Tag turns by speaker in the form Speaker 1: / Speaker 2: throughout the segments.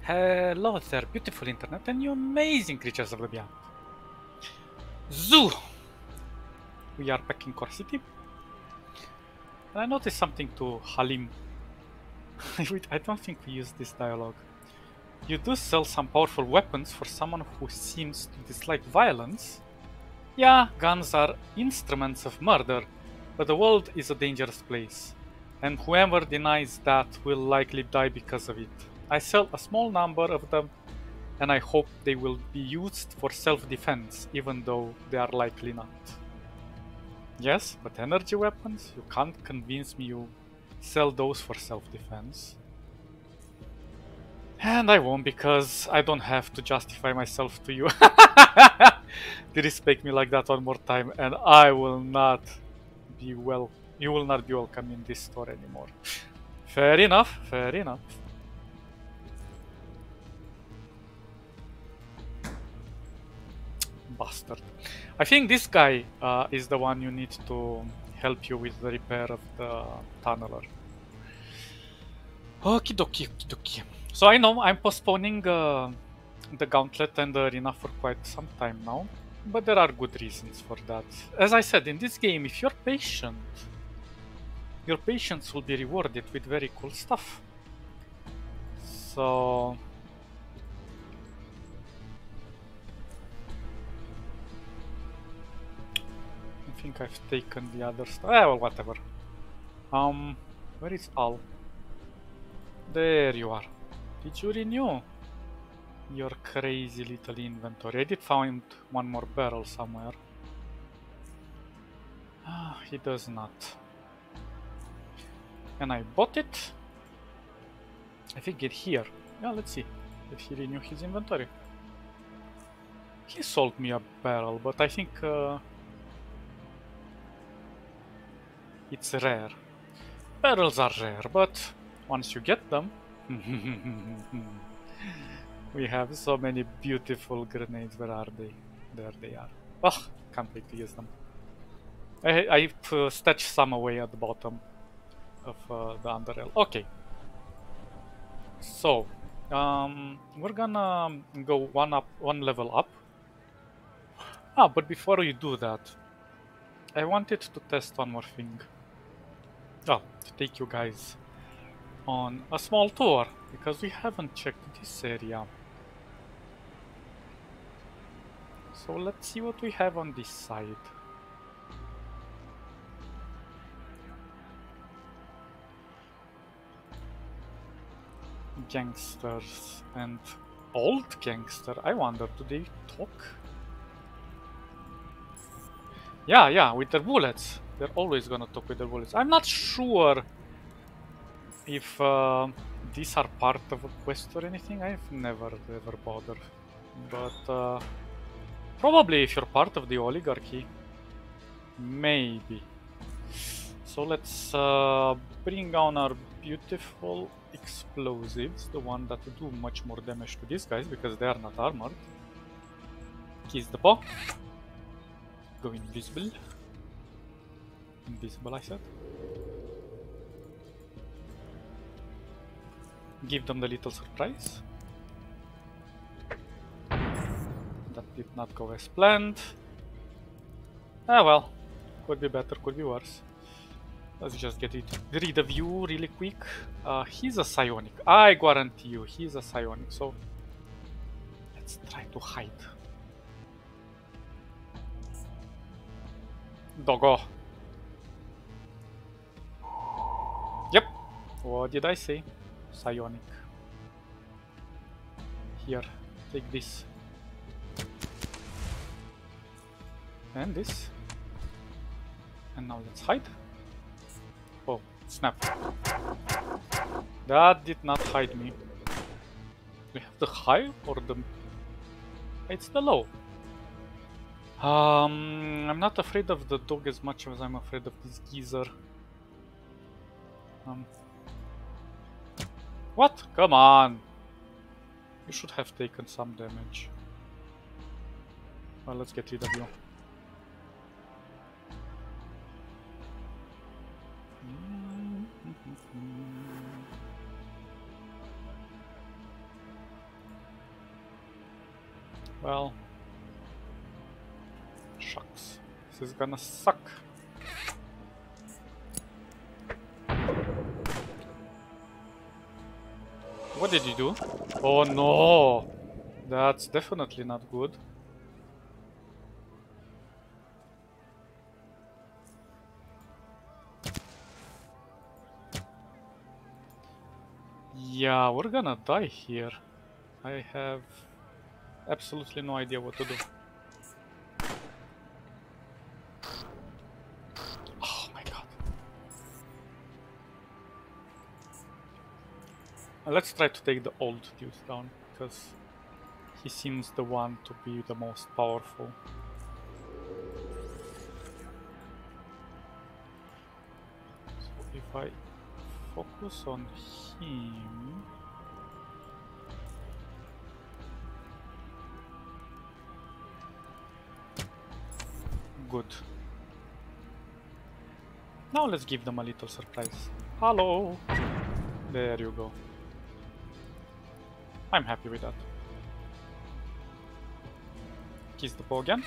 Speaker 1: Hello there, beautiful internet and you amazing creatures of the beyond. Zoo! We are back in Core City. And I noticed something to Halim. I don't think we used this dialogue. You do sell some powerful weapons for someone who seems to dislike violence. Yeah, guns are instruments of murder, but the world is a dangerous place. And whoever denies that will likely die because of it. I sell a small number of them, and I hope they will be used for self-defense, even though they are likely not. Yes, but energy weapons? You can't convince me you sell those for self-defense. And I won't, because I don't have to justify myself to you. Disrespect me like that one more time, and I will not be you will not be welcome in this store anymore. Fair enough, fair enough. Bastard. I think this guy is the one you need to help you with the repair of the tunneler. Okie dokie, okie dokie. So I know I'm postponing the gauntlet and the arena for quite some time now, but there are good reasons for that. As I said, in this game, if you're patient, your patience will be rewarded with very cool stuff. So I think I've taken the other stuff. Well, whatever. Where is Al? There you are. Did you renew your crazy little inventory? I did find one more barrel somewhere. Ah, he does not. And I bought it. I think it here. Yeah, let's see if he renewed his inventory. He sold me a barrel, but I think it's rare. Barrels are rare, but once you get them, we have so many beautiful grenades. Where are they? There they are. Oh, can't wait to use them. I've stashed some away at the bottom of the Underrail. Okay. So, we're gonna go one level up. Ah, but before we do that, I wanted to test one more thing. Oh, to take you guys on a small tour, because we haven't checked this area. So let's see what we have on this side. Gangsters and old gangster. I wonder, do they talk? Yeah, with their bullets. They're always gonna talk with their bullets. I'm not sure if these are part of a quest or anything. I've never ever bothered. But probably if you're part of the oligarchy, maybe. So let's bring on our beautiful explosives, the one that do much more damage to these guys because they are not armored. Kiss the paw. Go invisible. Invisible, I said. Give them the little surprise. That did not go as planned. Ah well, could be better, could be worse. Let's just get rid of you really quick. He's a psionic. I guarantee you, he's a psionic. So let's try to hide. Doggo. Yep. What did I say? Psionic. Here, take this. And this. And now let's hide. Oh, snap. That did not hide me. We have the high or the... It's the low. I'm not afraid of the dog as much as I'm afraid of this geezer. What? Come on! You should have taken some damage. Well, let's get rid of you. Well, shucks. This is gonna suck. What did you do? Oh no! That's definitely not good. Yeah, we're gonna die here. I have absolutely no idea what to do. Oh my god. Let's try to take the old dude down, because he seems the one to be the most powerful. So if I focus on him... Good. Now let's give them a little surprise. Hello! There you go. I'm happy with that. Kiss the bow again.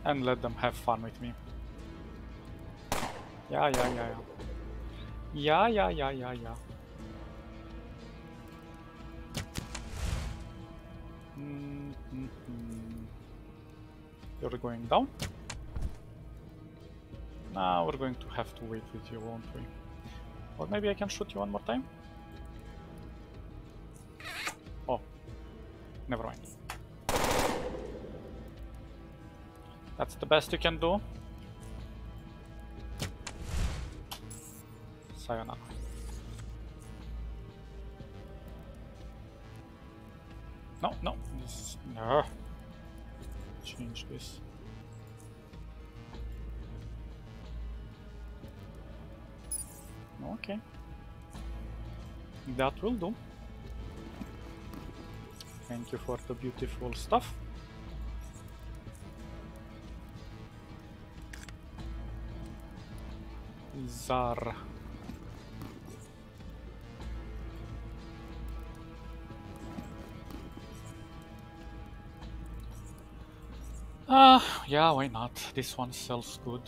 Speaker 1: And let them have fun with me. Yeah. Yeah. You're going down? Now we're going to have to wait with you, won't we? Or maybe I can shoot you one more time? Oh, never mind. That's the best you can do. Sayonara. No. This, no. Change this. Okay. That will do. Thank you for the beautiful stuff. Zar. Yeah, why not? This one sells good.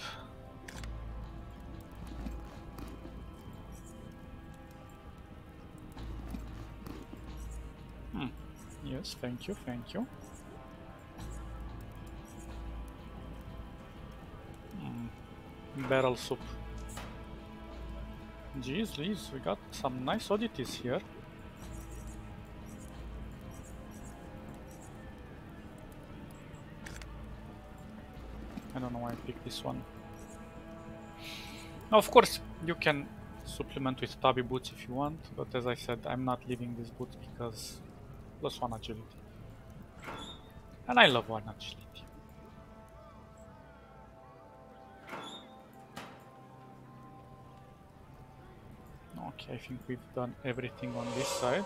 Speaker 1: Yes, thank you. Barrel soup. Jeez, Liz, we got some nice oddities here. I don't know why I picked this one. Now, of course, you can supplement with tabi boots if you want, but as I said, I'm not leaving these boots because +1 agility. And I love 1 agility. Okay, I think we've done everything on this side.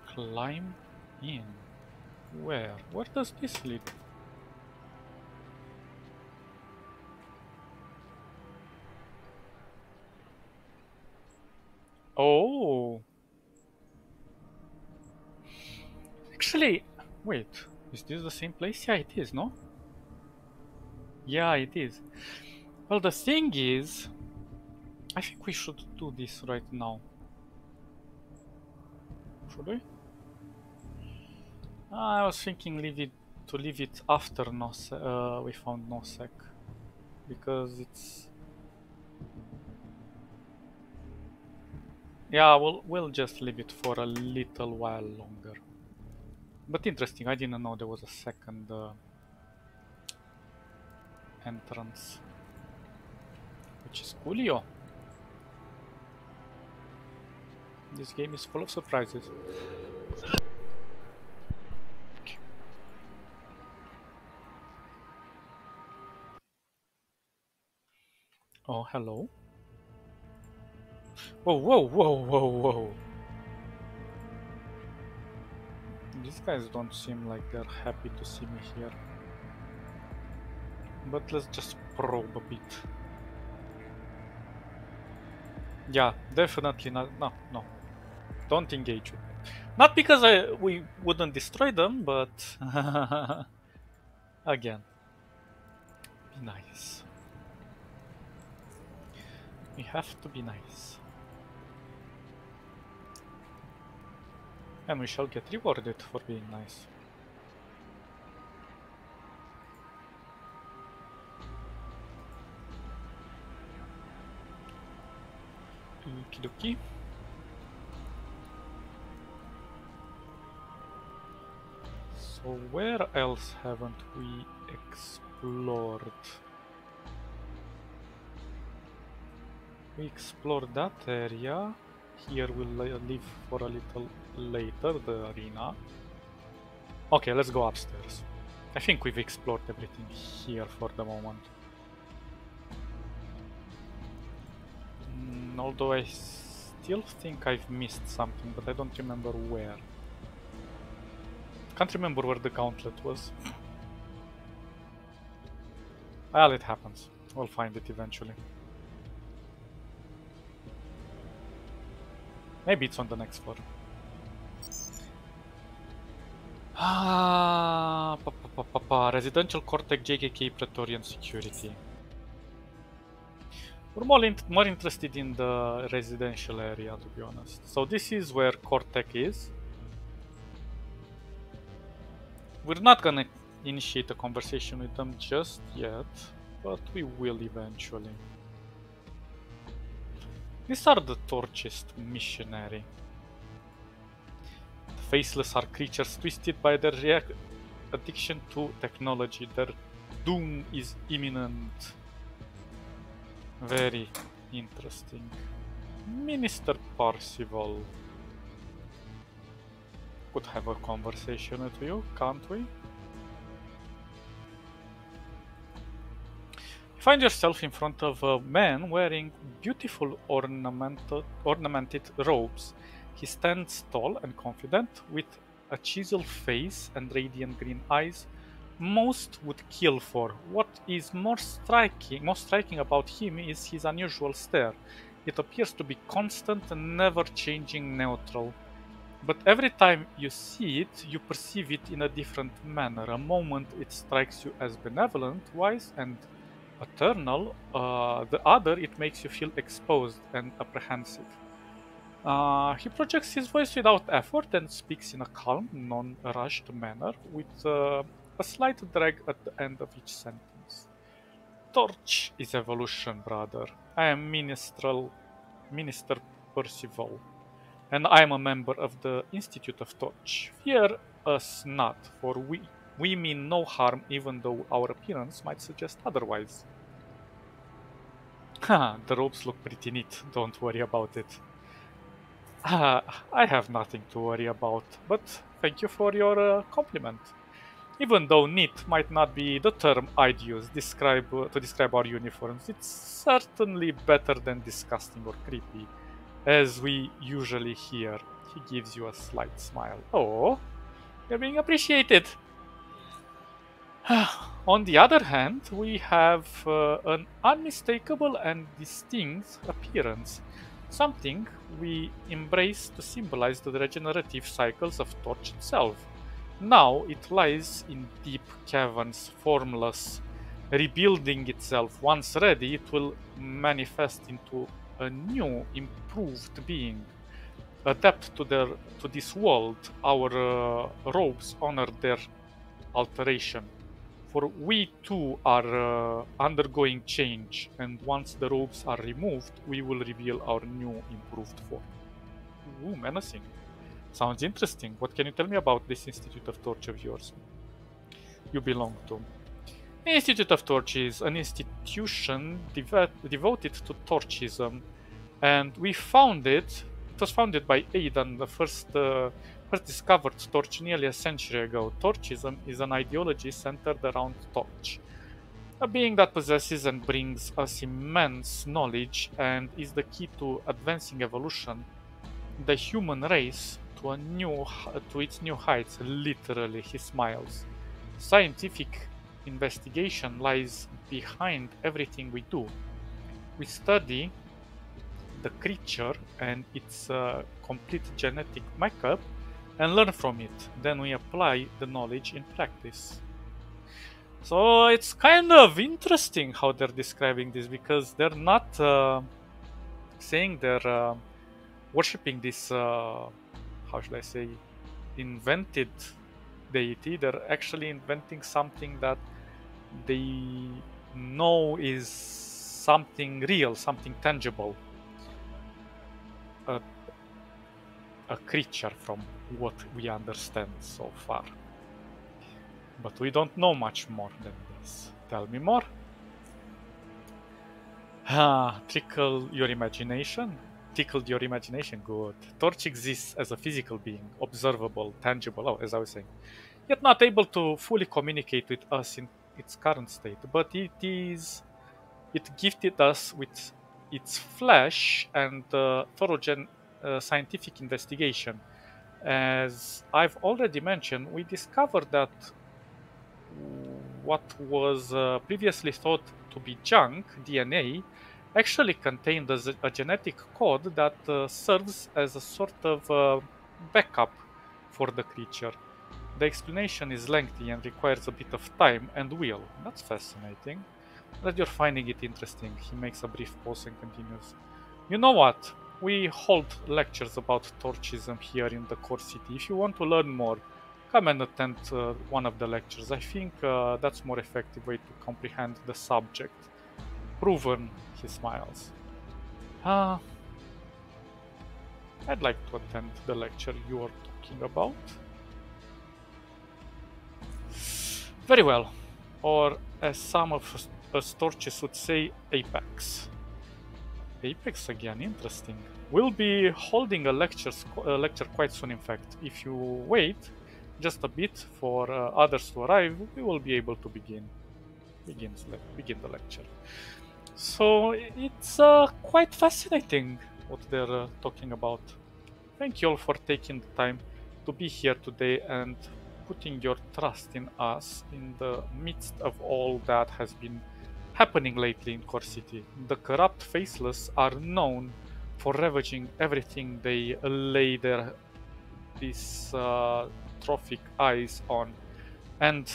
Speaker 1: Climb in. Where? Where does this lead? Oh! Actually, wait. Is this the same place? Yeah, it is, no? Yeah, it is. Well, the thing is... I think we should do this right now. Should we? I was thinking leave it after we found Nosek. Because it's... Yeah, we'll just leave it for a little while longer. But interesting, I didn't know there was a second entrance. Which is coolio. This game is full of surprises. Okay. Oh, hello. Whoa. These guys don't seem like they're happy to see me here. But let's just probe a bit. Yeah, definitely not. No. Don't engage with them. Not because we wouldn't destroy them, but again, be nice. We have to be nice. And we shall get rewarded for being nice. Okie dokie. So where else haven't we explored? We explored that area. Here we'll leave for a little later, the arena. Okay, let's go upstairs. I think we've explored everything here for the moment. Although I still think I've missed something, but I don't remember where. Can't remember where the gauntlet was. Well, it happens. We'll find it eventually. Maybe it's on the next floor. Residential Cortex JKK Praetorian Security. We're more interested in the residential area, to be honest. So this is where Cortex is. We're not gonna initiate a conversation with them just yet, but we will eventually. These are the Torchist missionary. The faceless are creatures twisted by their addiction to technology. Their doom is imminent. Very interesting. Minister Parsival. Could have a conversation with you, can't we? You find yourself in front of a man wearing beautiful ornamented robes. He stands tall and confident, with a chiseled face and radiant green eyes most would kill for. What is most striking about him is his unusual stare. It appears to be constant and never changing neutral. But every time you see it, you perceive it in a different manner. A moment it strikes you as benevolent, wise, and eternal. The other, it makes you feel exposed and apprehensive. He projects his voice without effort and speaks in a calm, non-rushed manner, with a slight drag at the end of each sentence. Torch is evolution, brother. I am Minister Percival, and I am a member of the Institute of Torch. Fear us not, for we mean no harm, even though our appearance might suggest otherwise. Haha, the robes look pretty neat, don't worry about it. I have nothing to worry about, but thank you for your compliment. Even though neat might not be the term I'd use to describe our uniforms, it's certainly better than disgusting or creepy, as we usually hear. He gives you a slight smile. Oh, you're being appreciated. On the other hand, we have an unmistakable and distinct appearance, something we embrace to symbolize the regenerative cycles of Torch itself. Now it lies in deep caverns, formless, rebuilding itself. Once ready, it will manifest into a new, improved being. Adapt to this world, our robes honor their alteration. For we too are undergoing change, and once the robes are removed, we will reveal our new, improved form. Ooh, menacing. Sounds interesting. What can you tell me about this Institute of Torch of yours you belong to? The Institute of Torch is an institution devoted to Torchism, and we found it. It was founded by Aidan, the first discovered Torch nearly a century ago. Torchism is an ideology centered around Torch, a being that possesses and brings us immense knowledge and is the key to advancing evolution, the human race, to its new heights. Literally, he smiles. Scientific investigation lies behind everything we do. We study the creature and its complete genetic makeup and learn from it. Then we apply the knowledge in practice. So it's kind of interesting how they're describing this, because they're not saying they're worshipping this, how should I say, invented deity. They're actually inventing something that they know is something real, something tangible. A creature from what we understand so far. But we don't know much more than this. Tell me more. Tickle your imagination. Tickled your imagination, good. Torch exists as a physical being, observable, tangible, as I was saying, yet not able to fully communicate with us in its current state. But it gifted us with its flesh and thorough scientific investigation. As I've already mentioned, we discovered that what was previously thought to be junk, DNA, actually contained a genetic code that serves as a sort of backup for the creature. The explanation is lengthy and requires a bit of time and will. That's fascinating. That you're finding it interesting. He makes a brief pause and continues. You know what? We hold lectures about torchism here in the core city. If you want to learn more, come and attend one of the lectures. I think that's a more effective way to comprehend the subject. Proven, he smiles. I'd like to attend the lecture you are talking about. Very well. Or as some of us torches would say, Apex. Apex again, interesting. We'll be holding a lecture quite soon, in fact. If you wait just a bit for others to arrive, we will be able to begin the lecture. So it's quite fascinating what they're talking about. Thank you all for taking the time to be here today and putting your trust in us in the midst of all that has been happening lately in Core City. The corrupt Faceless are known for ravaging everything they lay their dystrophic eyes on, and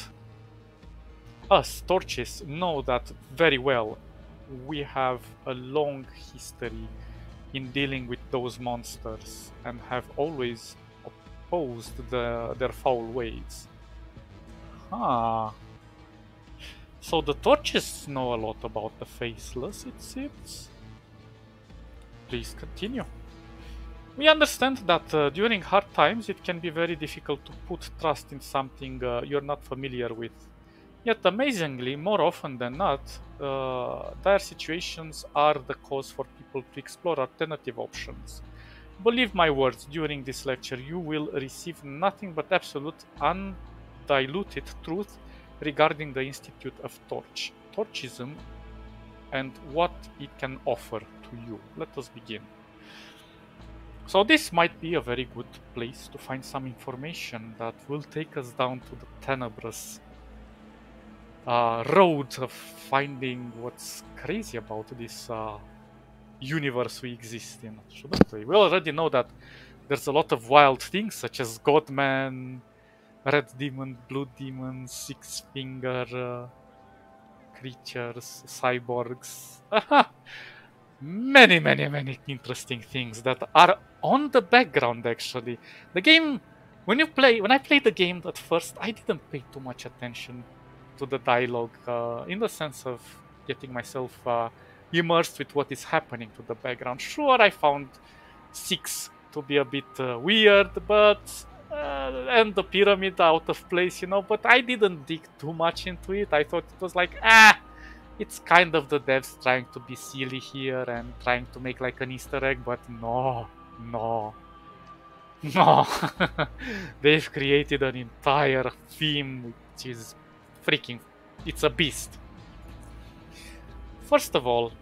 Speaker 1: us torches know that very well. We have a long history in dealing with those monsters and have always opposed their foul ways. So the torches know a lot about the Faceless, it seems. Please continue. We understand that during hard times it can be very difficult to put trust in something you're not familiar with. Yet amazingly, more often than not, dire situations are the cause for people to explore alternative options. Believe my words, during this lecture you will receive nothing but absolute undiluted truth regarding the Institute of Torchism, and what it can offer to you. Let us begin. So this might be a very good place to find some information that will take us down to the tenebrous road of finding what's crazy about this universe we exist in, shouldn't we? We already know that there's a lot of wild things such as Godman, Red Demon, Blue Demon, Six-Finger creatures, cyborgs. Many interesting things that are on the background actually. The game, when I played the game at first, I didn't pay too much attention to the dialogue in the sense of getting myself immersed with what is happening to the background. Sure, I found Six to be a bit weird, but and the pyramid out of place, you know, but I didn't dig too much into it. I thought it was like, it's kind of the devs trying to be silly here and trying to make like an Easter egg, but no. They've created an entire theme which is freaking, it's a beast. First of all,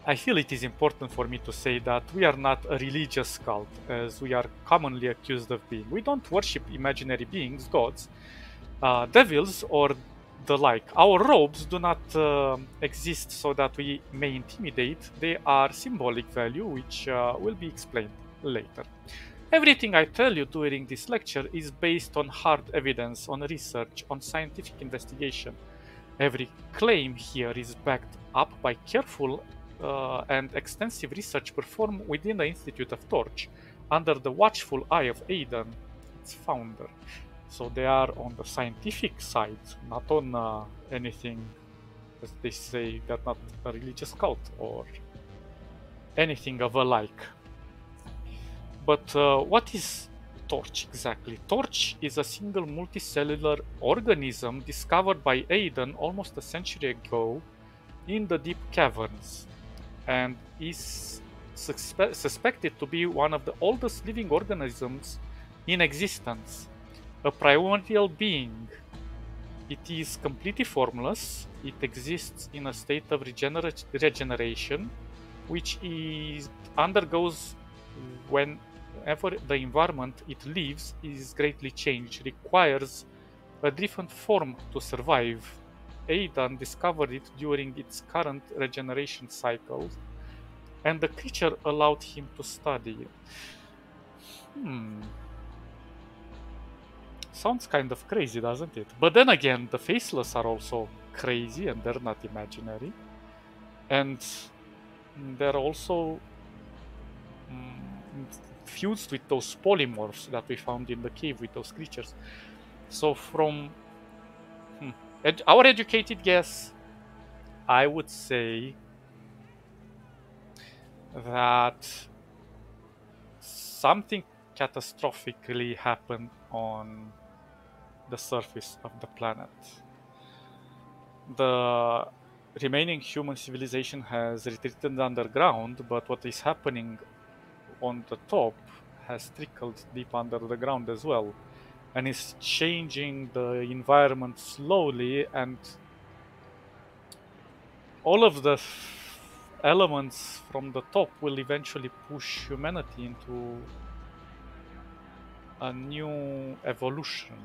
Speaker 1: I feel it is important for me to say that we are not a religious cult, as we are commonly accused of being. We don't worship imaginary beings, gods, devils, or the like. Our robes do not exist so that we may intimidate. They are symbolic value, which will be explained later. Everything I tell you during this lecture is based on hard evidence, on research, on scientific investigation. Every claim here is backed up by careful and extensive research performed within the Institute of Torch, under the watchful eye of Aidan, its founder. So they are on the scientific side, not on anything, as they say, they're not a religious cult or anything of a like. But what is Torch exactly? Torch is a single multicellular organism discovered by Aidan almost a century ago in the deep caverns, and is suspected to be one of the oldest living organisms in existence, a primordial being. It is completely formless. It exists in a state of regeneration, which undergoes whenever the environment it lives is greatly changed, requires a different form to survive. Aidan discovered it during its current regeneration cycle, and the creature allowed him to study it. Sounds kind of crazy, doesn't it? But then again, the faceless are also crazy and they're not imaginary. And they're also fused with those polymorphs that we found in the cave with those creatures. So from our educated guess, I would say that something catastrophically happened on the surface of the planet. The remaining human civilization has retreated underground, but what is happening on the top has trickled deep under the ground as well, and is changing the environment slowly, and all of the elements from the top will eventually push humanity into a new evolution.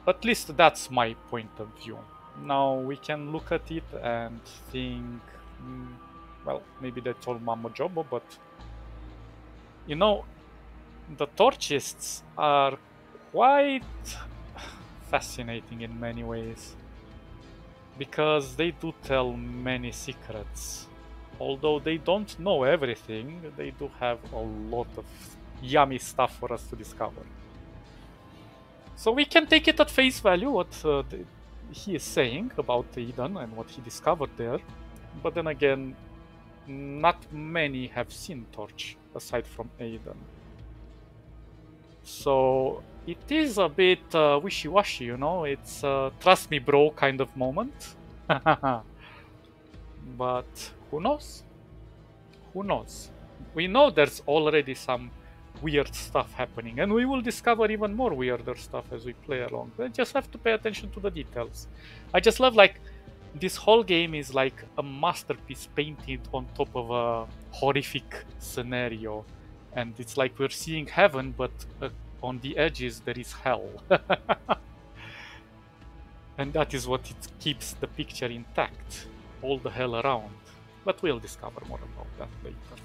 Speaker 1: At least that's my point of view. Now we can look at it and think, well, maybe that's all mambo jumbo, but you know, the Torchists are quite fascinating in many ways, because they do tell many secrets. Although they don't know everything, they do have a lot of yummy stuff for us to discover. So we can take it at face value, what he is saying about Aidan and what he discovered there. But then again, not many have seen Torch aside from Aidan. So it is a bit wishy-washy, you know? It's a trust me bro kind of moment. But who knows? Who knows? We know there's already some weird stuff happening, and we will discover even more weirder stuff as we play along. We just have to pay attention to the details. I just love, like, this whole game is like a masterpiece painted on top of a horrific scenario, and it's like we're seeing heaven, but on the edges there is hell. And that is what it keeps the picture intact, all the hell around. But we'll discover more about that later.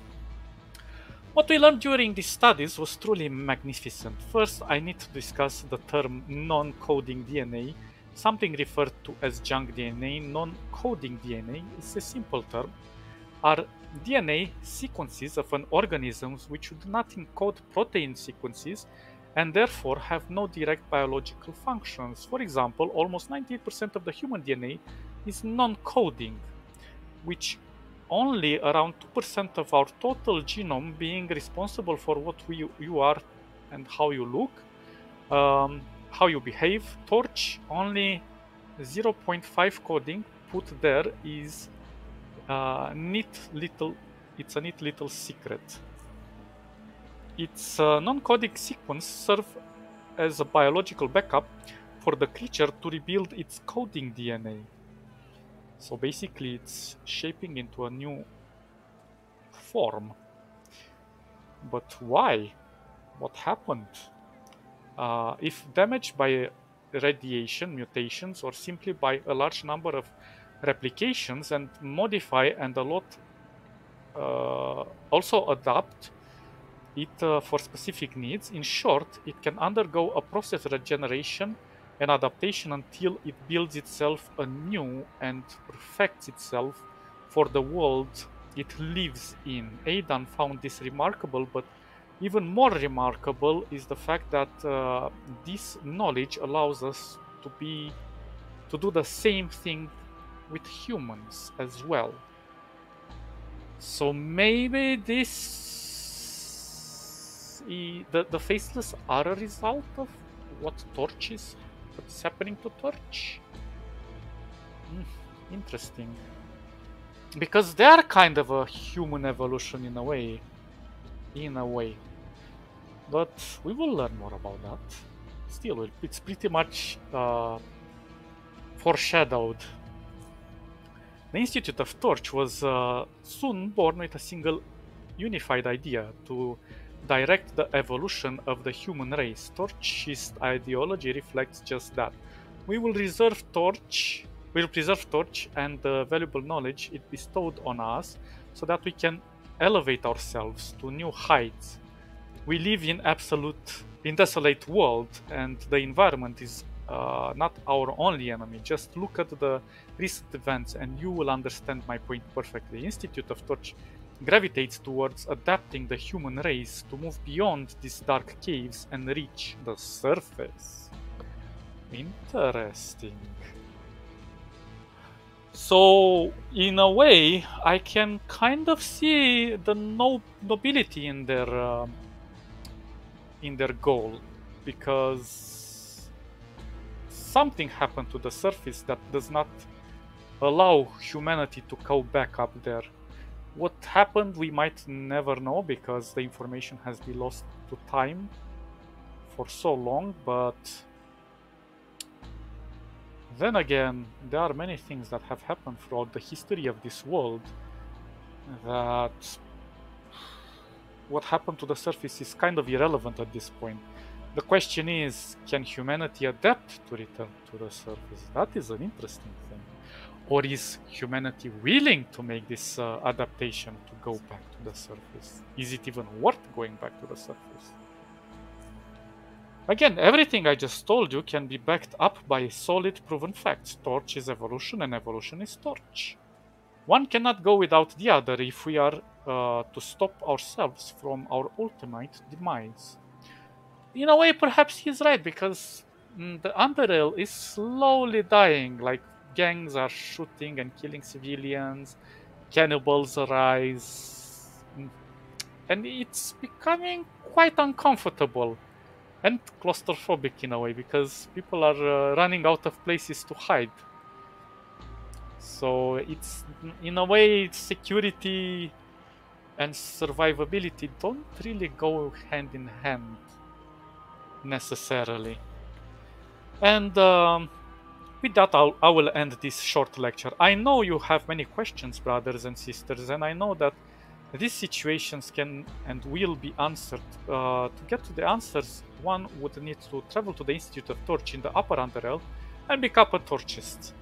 Speaker 1: What we learned during these studies was truly magnificent. First, I need to discuss the term non-coding DNA, something referred to as junk DNA. Non-coding DNA is a simple term, are DNA sequences of an organism which do not encode protein sequences and therefore have no direct biological functions. For example, almost 98% of the human DNA is non-coding, which only around 2% of our total genome being responsible for what you are and how you look, how you behave. Torch, only 0.5 coding put there is a neat little secret. Its non-coding sequence serves as a biological backup for the creature to rebuild its coding DNA. So basically it's shaping into a new form. But why? What happened? If damaged by radiation mutations or simply by a large number of replications and modify and a lot also adapt it for specific needs. In short, it can undergo a process of regeneration and adaptation until it builds itself anew and perfects itself for the world it lives in. Aidan found this remarkable, but even more remarkable is the fact that this knowledge allows us to do the same thing with humans as well. So maybe the faceless are a result of what's happening to Torch. Interesting. Because they are kind of a human evolution in a way. But we will learn more about that. Still, it's pretty much foreshadowed. The Institute of Torch was soon born with a single unified idea to direct the evolution of the human race. Torch's ideology reflects just that. We will preserve Torch and the valuable knowledge it bestowed on us so that we can elevate ourselves to new heights. We live in desolate world, and the environment is not our only enemy. Just look at the recent events and you will understand my point perfectly. Institute of Torch gravitates towards adapting the human race to move beyond these dark caves and reach the surface. Interesting. So, in a way, I can kind of see the nobility in their goal, because something happened to the surface that does not allow humanity to go back up there. What happened, we might never know, because the information has been lost to time for so long, but then again, there are many things that have happened throughout the history of this world that what happened to the surface is kind of irrelevant at this point. The question is, can humanity adapt to return to the surface? That is an interesting thing. Or is humanity willing to make this adaptation to go back to the surface? Is it even worth going back to the surface? Again, everything I just told you can be backed up by solid proven facts. Torch is evolution and evolution is Torch. One cannot go without the other if we are to stop ourselves from our ultimate demise. In a way, perhaps he's right, because the Underrail is slowly dying. Like, gangs are shooting and killing civilians, cannibals arise, and it's becoming quite uncomfortable and claustrophobic in a way, because people are running out of places to hide. So it's, in a way, security and survivability don't really go hand in hand necessarily. And with that, I will end this short lecture. I know you have many questions, brothers and sisters, and I know that these situations can and will be answered. To get to the answers, one would need to travel to the Institute of Torch in the Upper Underrail and become a Torchist.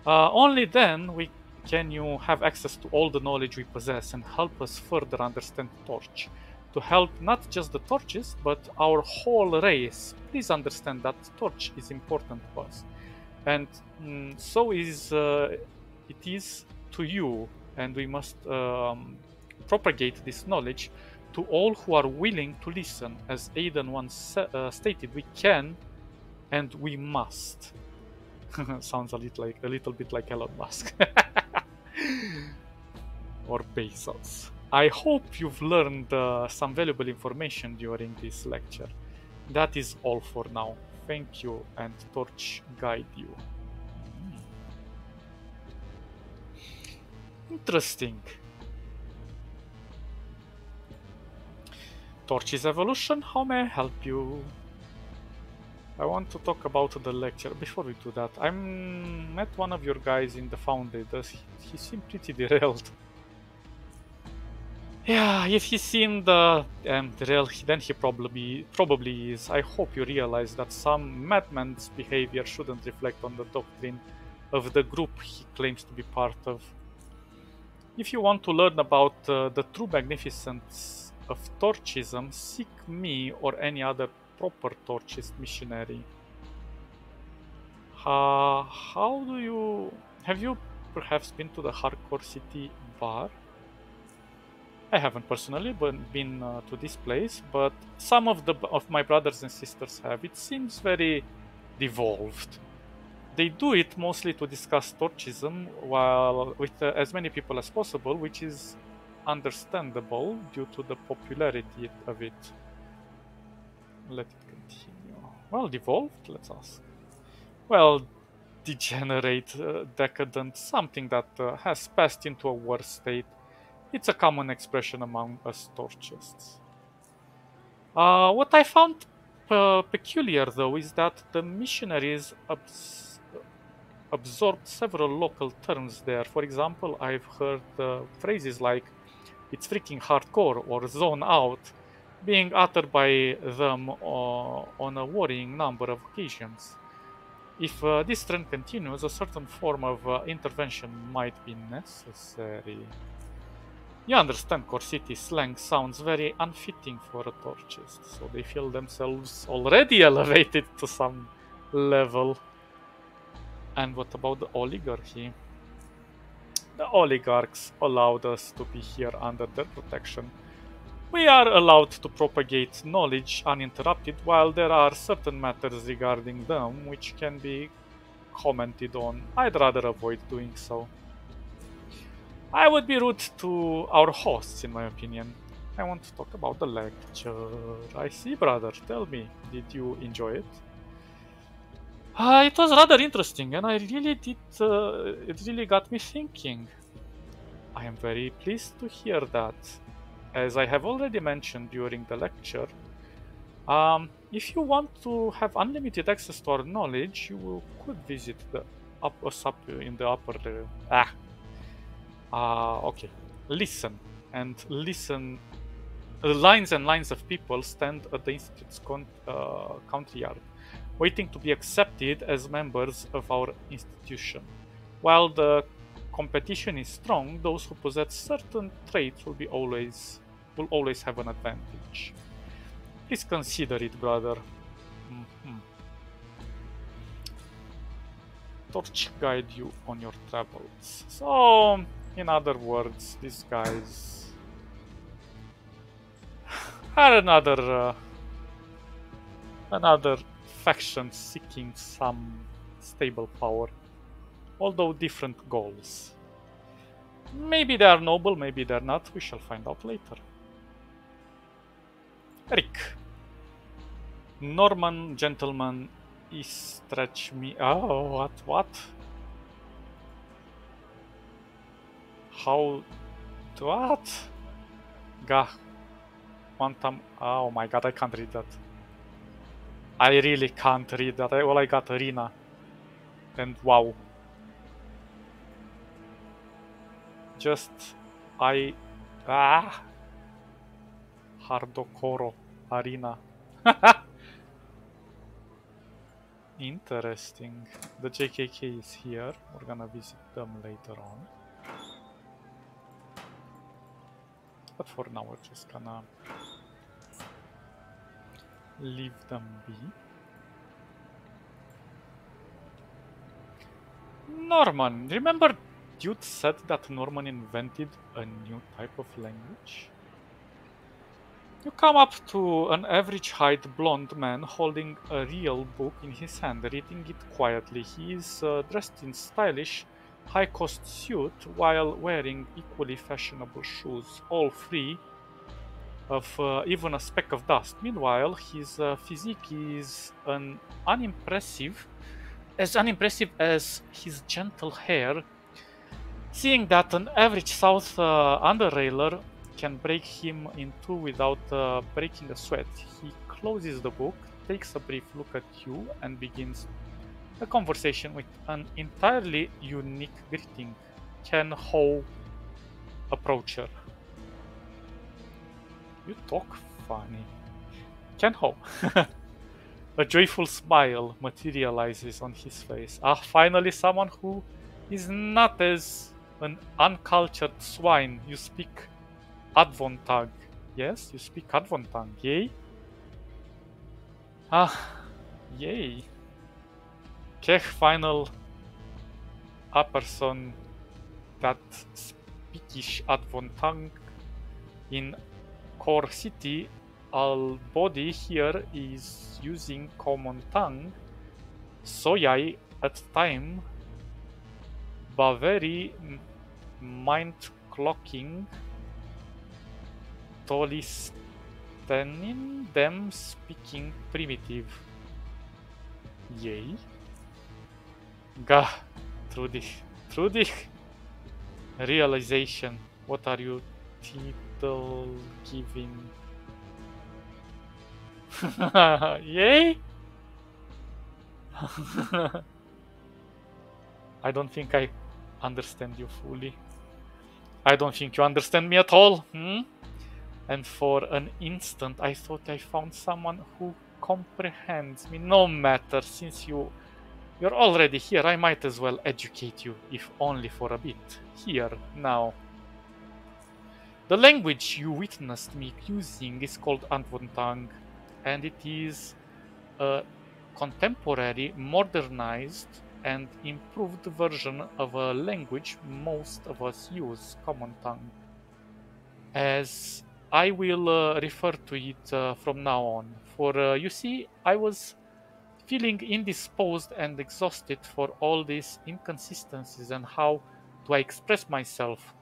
Speaker 1: Only then can you have access to all the knowledge we possess and help us further understand Torch. To help not just the Torches, but our whole race. Please understand that Torch is important to us. And so it is to you, and we must propagate this knowledge to all who are willing to listen. As Aidan once stated, we can and we must. Sounds a little bit like Elon Musk. Or Bezos. I hope you've learned some valuable information during this lecture. That is all for now. Thank you, and Torch guide you. Interesting. Torch's evolution, how may I help you? I want to talk about the lecture. Before we do that, I met one of your guys in the Founded. He seemed pretty derailed. Yeah, if he's seen the Underrail, then he probably is. I hope you realize that some madman's behavior shouldn't reflect on the doctrine of the group he claims to be part of. If you want to learn about the true magnificence of torchism, seek me or any other proper torchist missionary. How do you... Have you perhaps been to the Hardcore City bar? I haven't personally been to this place, but some of my brothers and sisters have. It seems very devolved. They do it mostly to discuss torchism while with as many people as possible, which is understandable due to the popularity of it. Let it continue. Well, devolved, let's ask. Well, degenerate, decadent, something that has passed into a worse state. It's a common expression among us torchists. What I found peculiar, though, is that the missionaries absorbed several local terms there. For example, I've heard phrases like "it's freaking hardcore" or "zone out" being uttered by them on a worrying number of occasions. If this trend continues, a certain form of intervention might be necessary. You understand, Core City slang sounds very unfitting for a torchist, so they feel themselves already elevated to some level. And what about the oligarchy? The oligarchs allowed us to be here under their protection. We are allowed to propagate knowledge uninterrupted, while there are certain matters regarding them which can be commented on. I'd rather avoid doing so. I would be rude to our hosts, in my opinion. I want to talk about the lecture. I see, brother. Tell me, did you enjoy it? It was rather interesting, and I really did. It really got me thinking. I am very pleased to hear that. As I have already mentioned during the lecture, if you want to have unlimited access to our knowledge, you could visit the up in the upper. Okay. Listen and listen. Lines and lines of people stand at the institute's country yard, waiting to be accepted as members of our institution. While the competition is strong, those who possess certain traits will always have an advantage. Please consider it, brother. Torch guide you on your travels. So, in other words, these guys are another faction seeking some stable power, although different goals. Maybe they are noble, maybe they're not. We shall find out later. Rick. Norman gentleman stretch me. Oh, what? How? What? Gah. Quantum. Oh my god, I can't read that. I really can't read that. All I got arena. And wow. Just. Hardokoro arena. Interesting. The JKK is here. We're gonna visit them later on. But for now, we're just gonna leave them be. Norman. Remember Dude said that Norman invented a new type of language? You come up to an average-height blonde man holding a real book in his hand, reading it quietly. He is dressed in stylish, high-cost suit while wearing equally fashionable shoes, all free of even a speck of dust. Meanwhile, his physique is unimpressive as his gentle hair. Seeing that an average South Underrailer can break him in two without breaking a sweat, he closes the book, takes a brief look at you, and begins a conversation with an entirely unique greeting. Ken Ho, approacher. You talk funny. Kenho. A joyful smile materializes on his face. Ah, finally someone who is not as an uncultured swine. You speak Advontag. Yes, you speak Advontag. Yay? Ah, yay. Kech final a person that speakish Advontag in core city. All body here is using common tongue. Soyai at time Baveri mind clocking Tolistenin them speaking primitive. Yay. Gah, through the realization. What are you title giving? Yay. I don't think I understand you fully. I don't think you understand me at all. And for an instant I thought I found someone who comprehends me. No matter, since you're already here, I might as well educate you, if only for a bit. Here, now. The language you witnessed me using is called Anvontang, and it is a contemporary, modernized, and improved version of a language most of us use, Common Tongue. As I will refer to it from now on. For you see, I was feeling indisposed and exhausted for all these inconsistencies and how do I express myself.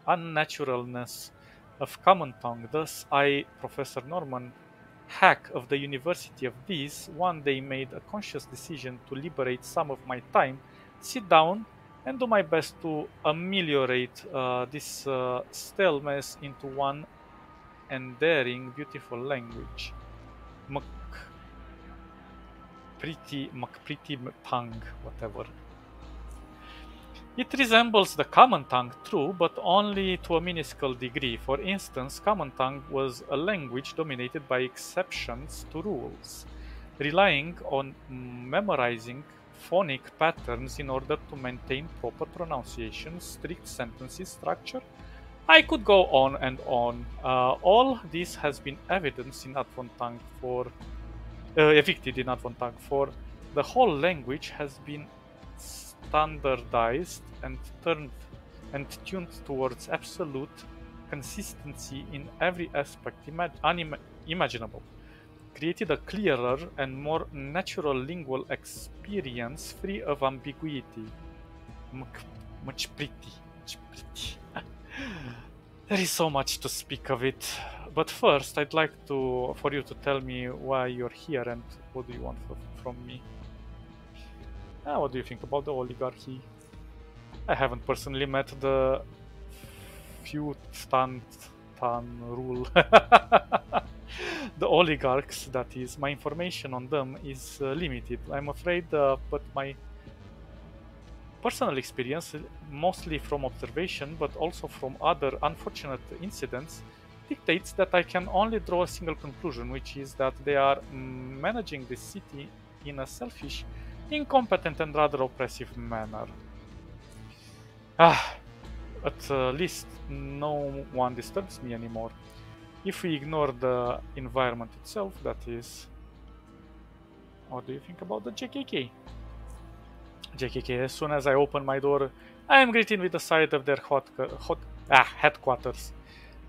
Speaker 1: Unnaturalness of common tongue. Thus I, Professor Norman, hack of the University of These, one day made a conscious decision to liberate some of my time, sit down and do my best to ameliorate this stale mess into one endearing, beautiful language. Pretty tongue, whatever. It resembles the common tongue, true, but only to a minuscule degree. For instance, common tongue was a language dominated by exceptions to rules, relying on memorizing phonic patterns in order to maintain proper pronunciation, strict sentences structure. I could go on and on. All this has been evidenced in Advontang for evicted in Advontang, for the whole language has been standardized and tuned towards absolute consistency in every aspect imaginable, created a clearer and more natural lingual experience free of ambiguity. Much pretty. There is so much to speak of it, but first I'd like for you to tell me why you're here and what do you want from me. What do you think about the oligarchy? I haven't personally met the few tan rule. The oligarchs, that is. My information on them is limited, I'm afraid, but my personal experience, mostly from observation, but also from other unfortunate incidents, dictates that I can only draw a single conclusion, which is that they are managing the city in a selfish, incompetent, and rather oppressive manner. At least no one disturbs me anymore. If we ignore the environment itself, that is. What do you think about the JKK? JKK, as soon as I open my door, I am greeted with the sight of their headquarters.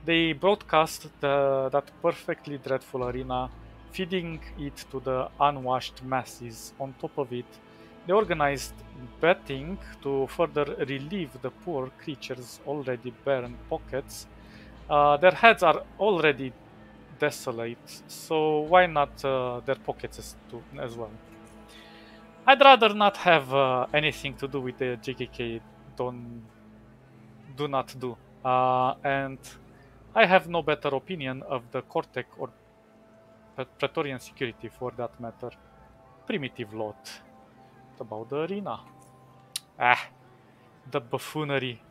Speaker 1: They broadcast that perfectly dreadful arena, feeding it to the unwashed masses. On top of it, they organized betting to further relieve the poor creatures' already barren pockets. Their heads are already desolate, so why not their pockets as well? I'd rather not have anything to do with the JKK. Do not do. And I have no better opinion of the Cortec or Praetorian security for that matter. Primitive lot. What about the arena? The buffoonery.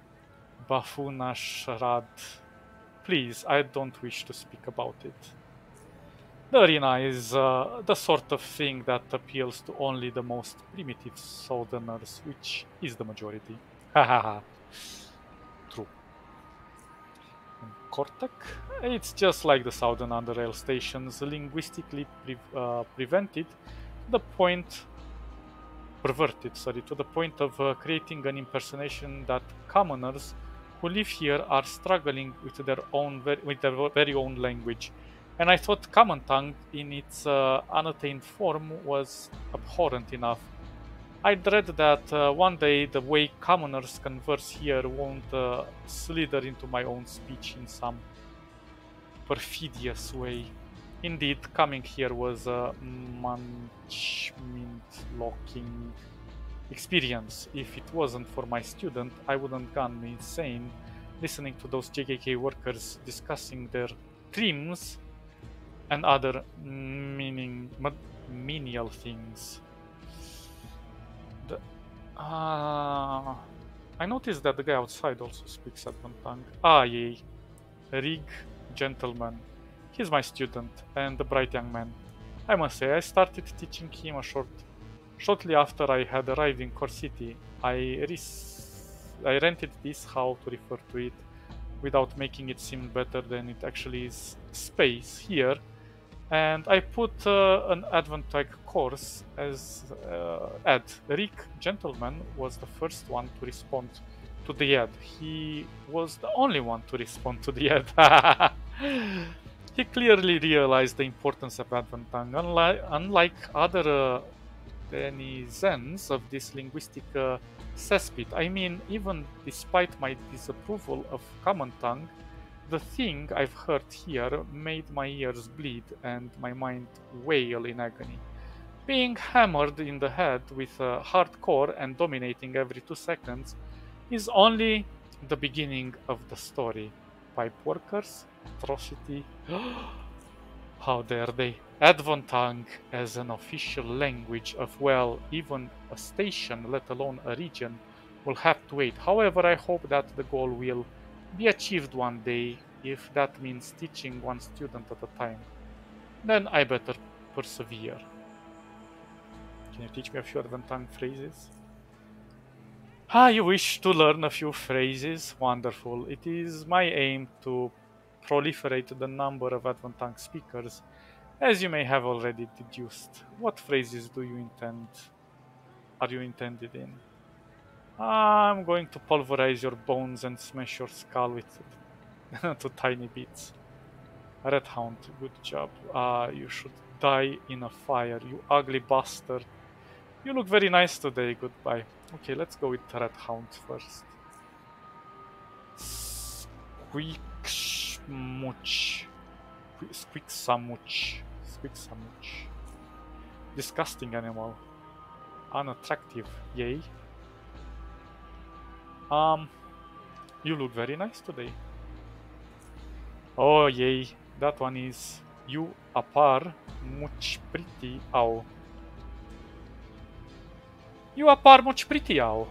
Speaker 1: Buffoonashrad. please, I don't wish to speak about it. The arena is the sort of thing that appeals to only the most primitive southerners, which is the majority. Hahaha. True. And Cortec? It's just like the southern underrail stations, linguistically prevented to the point perverted, sorry, to the point of creating an impersonation that commoners who live here are struggling with their very own language. And I thought common tongue in its unattained form was abhorrent enough. I dread that one day the way commoners converse here won't slither into my own speech in some perfidious way. Indeed, coming here was a munchment-locking experience. If it wasn't for my student, I wouldn't gone insane listening to those JKK workers discussing their trims and other menial things. I noticed that the guy outside also speaks Advent tongue. Ah, yay. Rig, gentleman. He's my student and a bright young man. I must say, I started teaching him shortly after I had arrived in Core City. I rented this, how to refer to it, without making it seem better than it actually is, space here. And I put an Advent tag course as ad. Rick Gentleman was the first one to respond to the ad. He was the only one to respond to the ad. He clearly realized the importance of Advent tongue. Unlike other denizens of this linguistic cesspit, I mean, even despite my disapproval of common tongue, the thing I've heard here made my ears bleed and my mind wail in agony. Being hammered in the head with hardcore and dominating every 2 seconds is only the beginning of the story. Pipe workers, atrocity. How dare they? Advent tongue as an official language of, well, even a station, let alone a region, will have to wait. However, I hope that the goal will be achieved one day, if that means teaching one student at a time. Then I better persevere. Can you teach me a few Advent tongue phrases? Ah, you wish to learn a few phrases? Wonderful. It is my aim to proliferate the number of Advent tongue speakers, as you may have already deduced. What phrases are you intended in? I'm going to pulverize your bones and smash your skull with to tiny bits. Red Hound, good job. You should die in a fire, you ugly bastard. You look very nice today, goodbye. Okay, let's go with Red Hound first. Squeaksamuch. Squeaksamuch. Squeaksamuch. Disgusting animal. Unattractive, yay. You look very nice today. Oh yay, that one is you apar much pretty ow. You apar much pretty ow.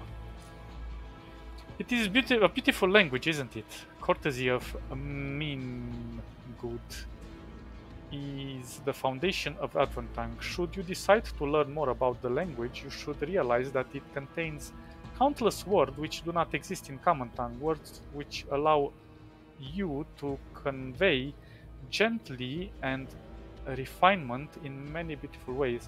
Speaker 1: It is a beautiful language, isn't it? Courtesy of mean good is the foundation of Advent tongue. Should you decide to learn more about the language, you should realize that it contains countless words which do not exist in common tongue, words which allow you to convey gently and refinement in many beautiful ways.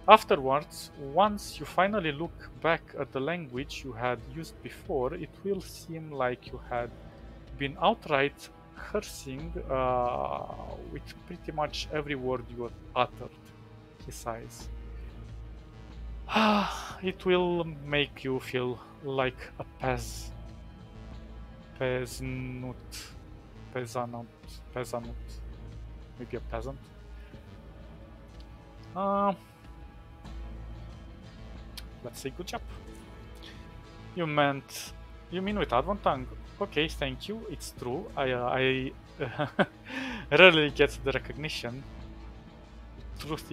Speaker 1: Afterwards, once you finally look back at the language you had used before, it will seem like you had been outright cursing with pretty much every word you uttered. He sighs. It will make you feel like a peasant, maybe a peasant. Let's say good job. You mean with Advent tongue? Okay, thank you. It's true. I rarely get the recognition. Truth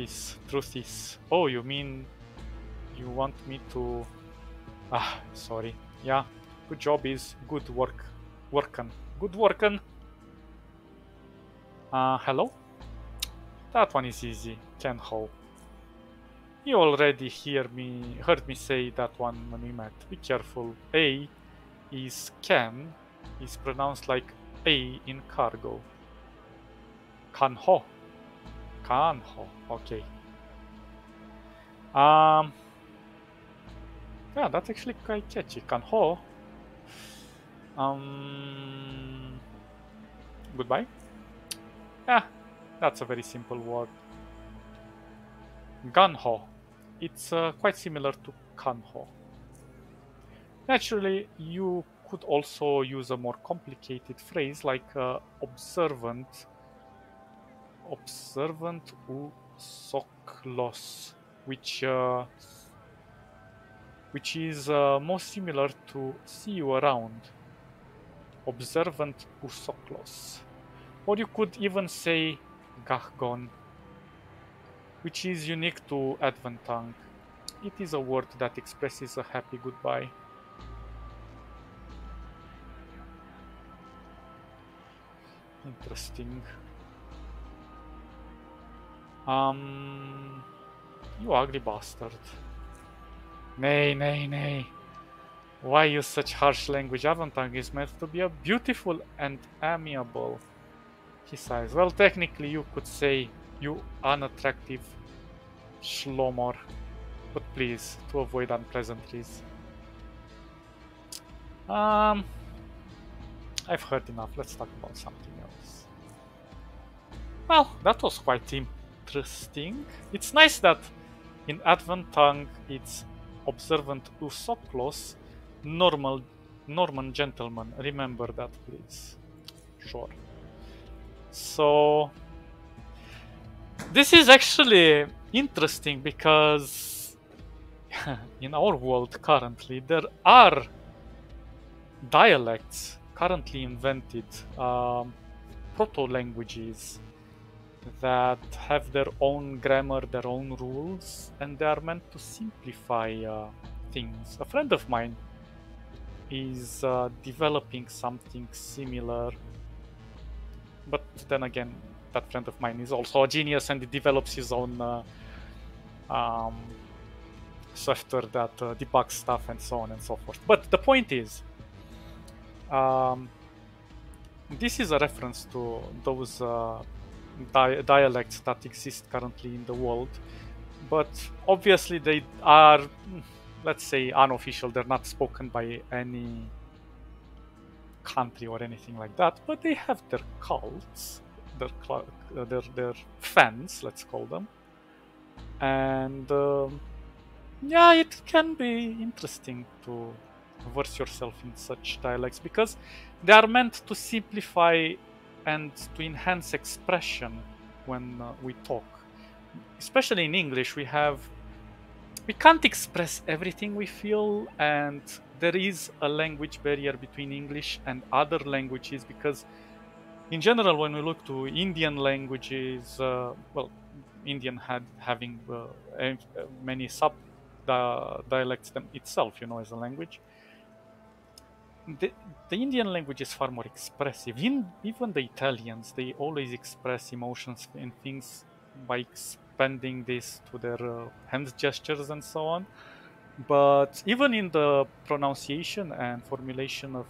Speaker 1: is. Oh, you mean you want me to? Sorry. Yeah. Good job is good work. Good workin'. Hello? That one is easy. Ken Ho. You already heard me say that one when we met. Be careful. A is Ken is pronounced like A in cargo. Kanho. Kanho. Okay. Yeah, that's actually quite catchy. Kanho. Goodbye. Yeah, that's a very simple word. Ganho. It's quite similar to kanho. Naturally, you could also use a more complicated phrase like observant u soklos, which is more similar to see you around. Observant u soklos. Or you could even say gahgon, which is unique to Advent tongue. It is a word that expresses a happy goodbye. Interesting. You ugly bastard. Nay, nay, nay. Why use such harsh language? Avantang is meant to be a beautiful and amiable. He sighs. Well, technically you could say you unattractive Shlomor. But please, to avoid unpleasantries. I've heard enough. Let's talk about something else. Well, that was quite interesting. It's nice that in Advent tongue it's observant usoklos, Norman gentleman. Remember that, please. Sure. So this is actually interesting because in our world currently there are dialects currently invented, proto-languages that have their own grammar, their own rules, and they are meant to simplify things. A friend of mine is developing something similar, but then again, that friend of mine is also a genius and he develops his own software that debugs stuff and so on and so forth. But the point is, this is a reference to those dialects that exist currently in the world, but obviously they are, let's say, unofficial. They're not spoken by any country or anything like that, but they have their cults, their fans, let's call them, and yeah, it can be interesting to verse yourself in such dialects because they are meant to simplify and to enhance expression when we talk. Especially in English, we can't express everything we feel, and there is a language barrier between English and other languages because in general, when we look to Indian languages, well, Indian having many sub dialects itself, as a language. The Indian language is far more expressive. Even the Italians, they always express emotions and things by expanding this to their hand gestures and so on. But even in the pronunciation and formulation of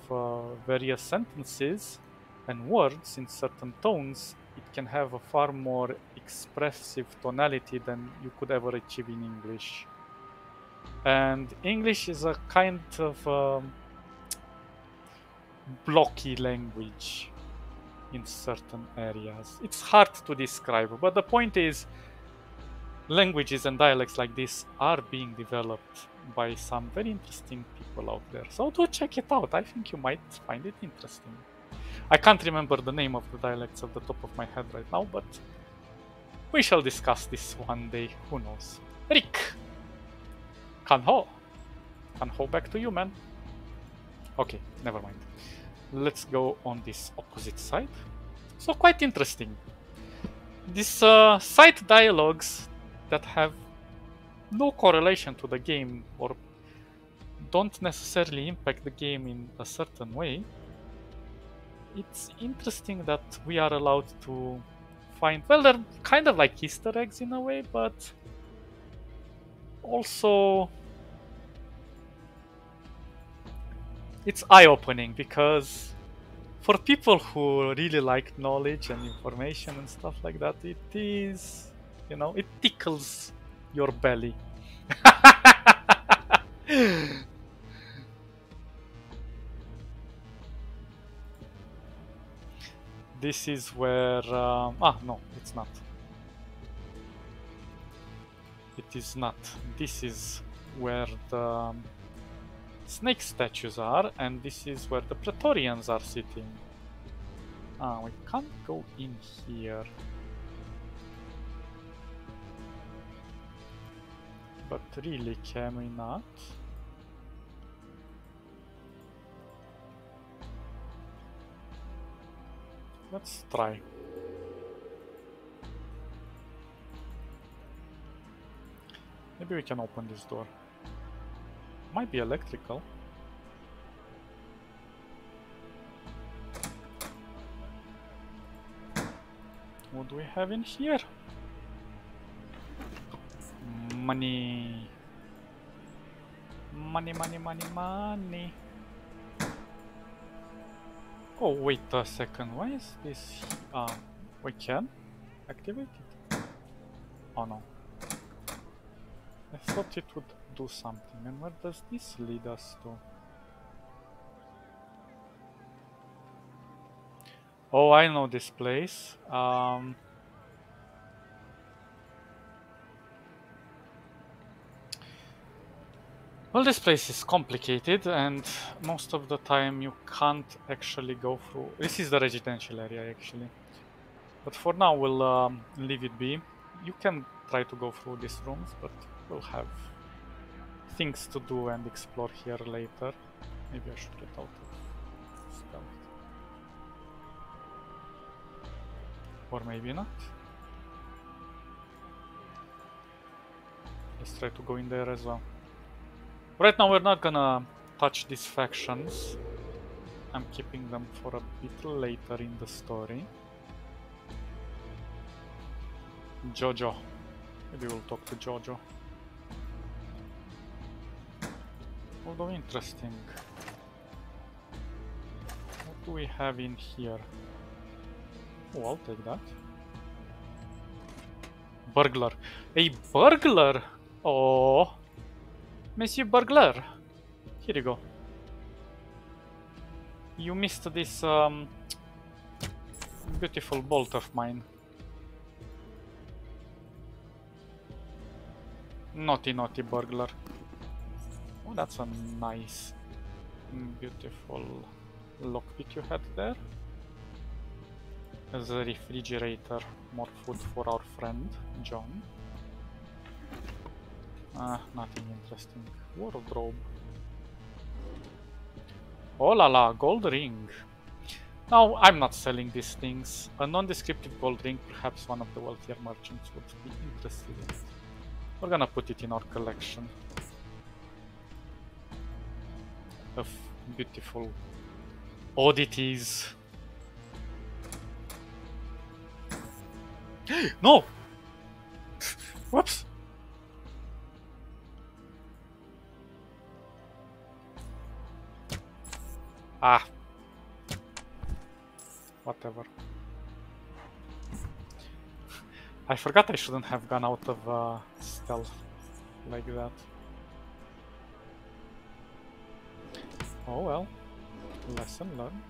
Speaker 1: various sentences and words in certain tones, it can have a far more expressive tonality than you could ever achieve in English. And English is a kind of blocky language in certain areas. It's hard to describe, but the point is languages and dialects like this are being developed by some very interesting people out there. So do check it out. I think you might find it interesting. I can't remember the name of the dialects off the top of my head right now, but we shall discuss this one day. Who knows? Rick! Kanho! Kanho, back to you, man. Okay, never mind. Let's go on this opposite side. So quite interesting. These side dialogues that have no correlation to the game or don't necessarily impact the game in a certain way it's interesting that we are allowed to find, well, they're kind of like Easter eggs in a way, but also it's eye-opening because for people who really like knowledge and information and stuff like that, it is, you know, it tickles your belly. This is where no, it's not. It is not. This is where the snake statues are, and this is where the Praetorians are sitting. Ah, we can't go in here. But really, can we not? Let's try. Maybe we can open this door. Might be electrical. What do we have in here? Money. Money, money, money, money. Oh, wait a second. Why is this? We can activate it? Oh no. I thought it would do something. And where does this lead us to? Oh, I know this place. Well, this place is complicated, and most of the time you can't actually go through. This is the residential area, actually. But for now, we'll leave it be. You can try to go through these rooms, but we'll have things to do and explore here later. Maybe I should get out of stealth. Or maybe not. Let's try to go in there as well. Right now we're not gonna touch these factions. I'm keeping them for a bit later in the story. Jojo. Maybe we'll talk to Jojo. Although interesting. What do we have in here? Oh, I'll take that. Burglar. A burglar! Oh, Monsieur Burglar. Here you go. You missed this beautiful bolt of mine. Naughty, naughty burglar. Oh, that's a nice, beautiful lockpick you had there. As a refrigerator, more food for our friend, John. Nothing interesting. Wardrobe. Oh la la, gold ring. Now, I'm not selling these things. A non-descriptive gold ring, perhaps one of the wealthier merchants would be interested in it. We're gonna put it in our collection of beautiful oddities. No! Whoops! Ah. Whatever. I forgot I shouldn't have gone out of stealth like that. Oh well. Lesson learned.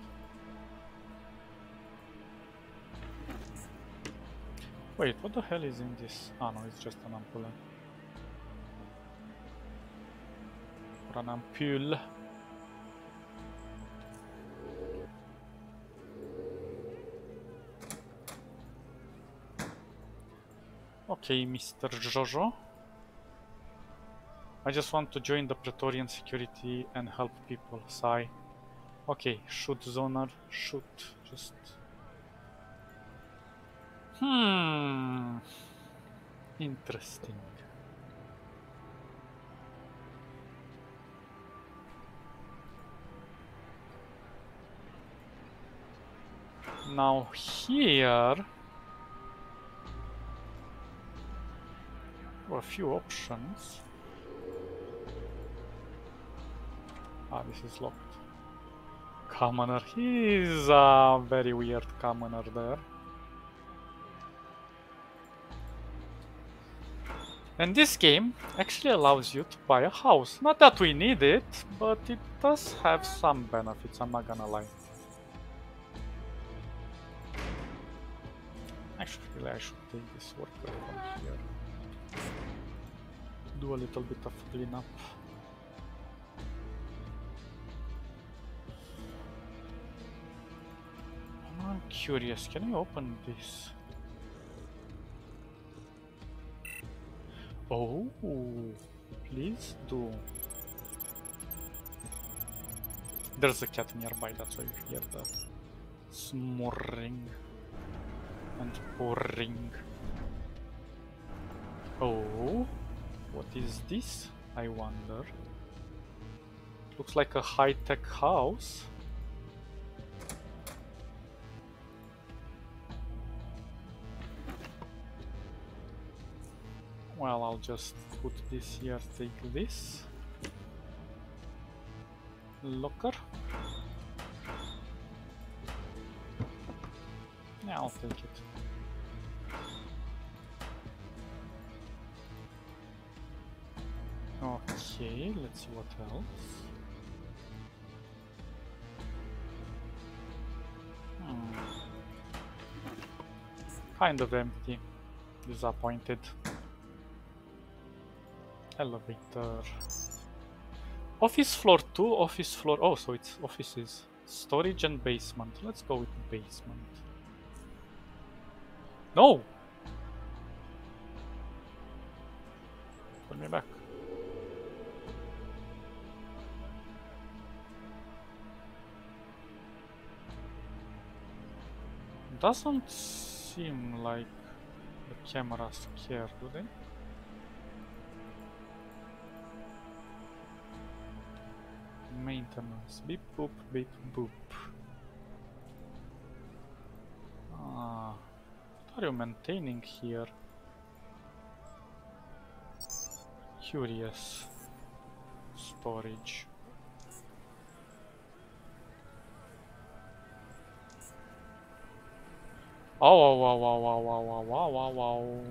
Speaker 1: Wait, what the hell is in this? Ah no, it's just an ampoule. Or an ampule. Okay, Mr. Jojo. I just want to join the Praetorian security and help people. Sigh. Okay, shoot zoner, shoot. Just... Interesting. Now here there are a few options. Ah, this is locked. Commoner. He's a very weird commoner there. And this game actually allows you to buy a house. Not that we need it, but it does have some benefits, I'm not gonna lie. Actually, I should take this worker from here. Do a little bit of cleanup. I'm curious, can you open this? Oh, please do. There's a cat nearby, that's why you hear the snoring and purring. Oh, what is this? I wonder. Looks like a high-tech house. Well, I'll just put this here, take this. Locker. Yeah, I'll take it. Okay, let's see what else. Kind of empty. Disappointed. Elevator. Office floor 2, office floor... Oh, so it's offices. Storage and basement. Let's go with basement. No! Put me back. Doesn't seem like the cameras care, do they? Maintenance. Beep boop, beep boop. Ah, what are you maintaining here? Curious. Storage. Oh, wow, wow, wow, wow, wow, wow, wow, wow, wow.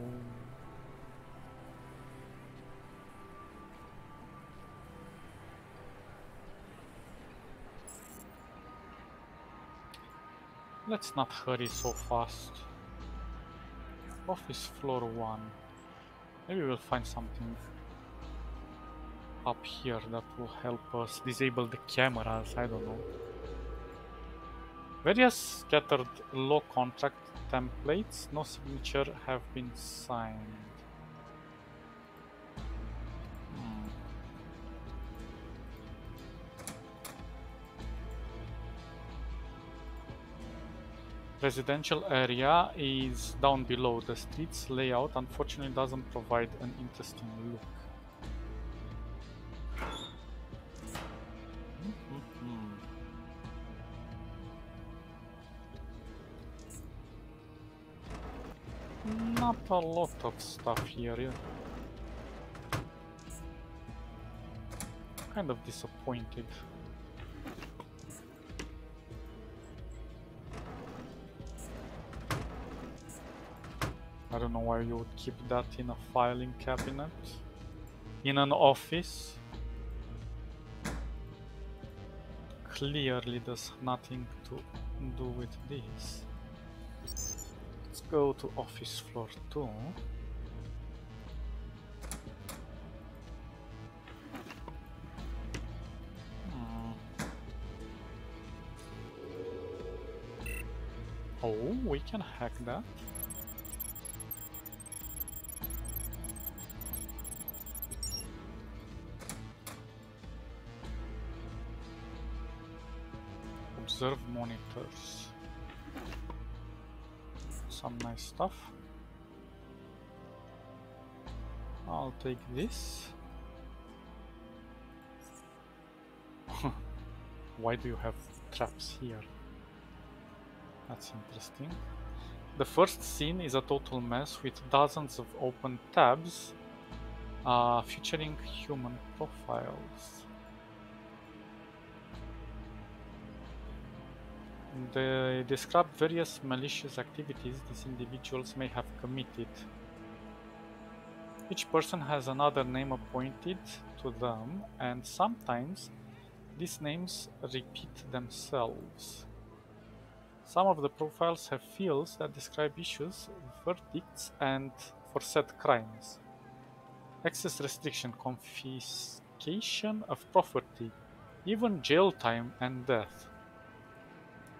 Speaker 1: Let's not hurry so fast. Office floor 1. Maybe we'll find something up here that will help us disable the cameras, I don't know. Various scattered law contract templates, no signature have been signed. Residential area is down below. The streets layout unfortunately doesn't provide an interesting look. Not a lot of stuff here. Yeah. Kind of disappointed. I don't know why you would keep that in a filing cabinet. In an office. Clearly there's nothing to do with this. Let's go to office floor 2. Oh, we can hack that. Observe monitors. Some nice stuff. I'll take this. Why do you have traps here? That's interesting. The first scene is a total mess with dozens of open tabs featuring human profiles. They describe various malicious activities these individuals may have committed. Each person has another name appointed to them, and sometimes these names repeat themselves. Some of the profiles have fields that describe issues, verdicts, and for said crimes. Access restriction, confiscation of property, even jail time and death.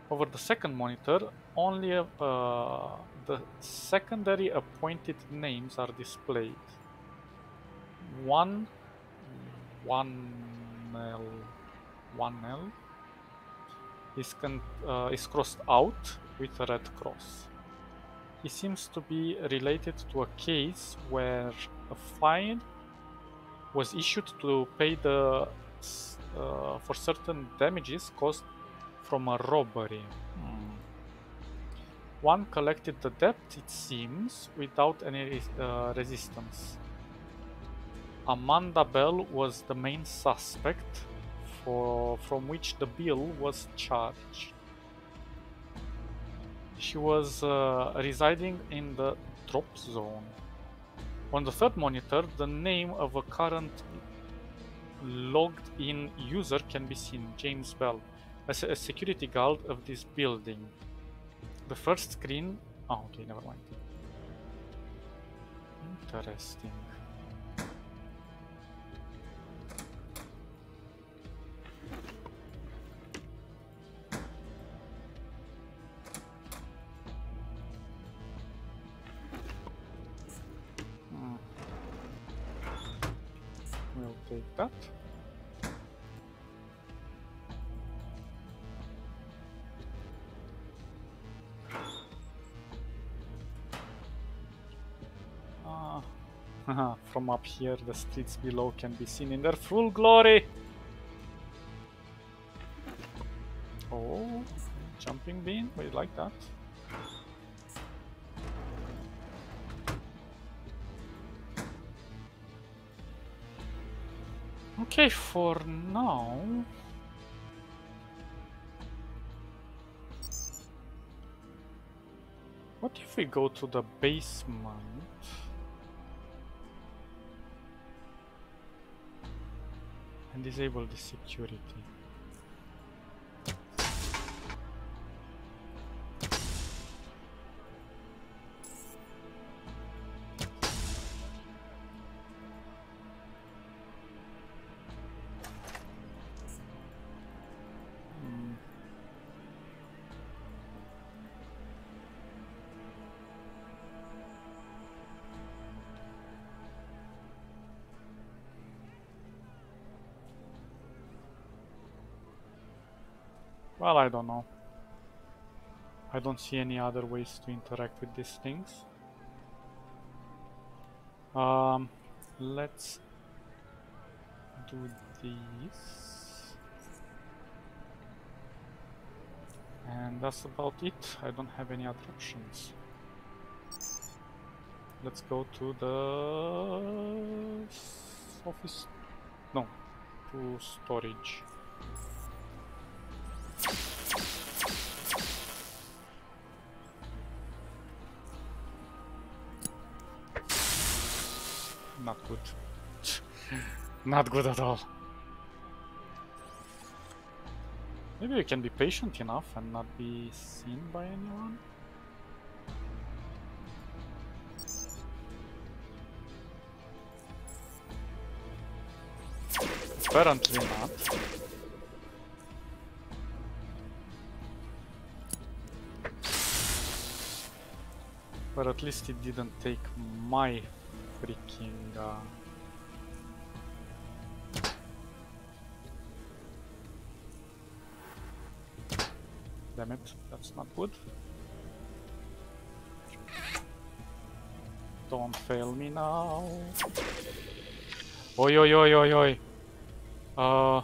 Speaker 1: Over the second monitor, only the secondary appointed names are displayed. One L is crossed out with a red cross. He seems to be related to a case where a fine was issued to pay for certain damages caused from a robbery. One collected the debt, it seems, without any resistance. Amanda Bell was the main suspect, from which the bill was charged. She was residing in the drop zone. On the third monitor, the name of a current logged in user can be seen, James Bell, as a security guard of this building. The first screen... Oh, okay, never mind. Interesting. We'll take that. From up here, the streets below can be seen in their full glory. Oh, jumping bean, we like that. Okay, for now... What if we go to the basement? And disable the security. Well, I don't know. I don't see any other ways to interact with these things. Let's do this. And that's about it. I don't have any other options. Let's go to the office. No, to storage. Not good. Not good at all. Maybe we can be patient enough and not be seen by anyone. Apparently not. But at least it didn't take my freaking damn it, that's not good. Don't fail me now. Oi oi oi oi oi. I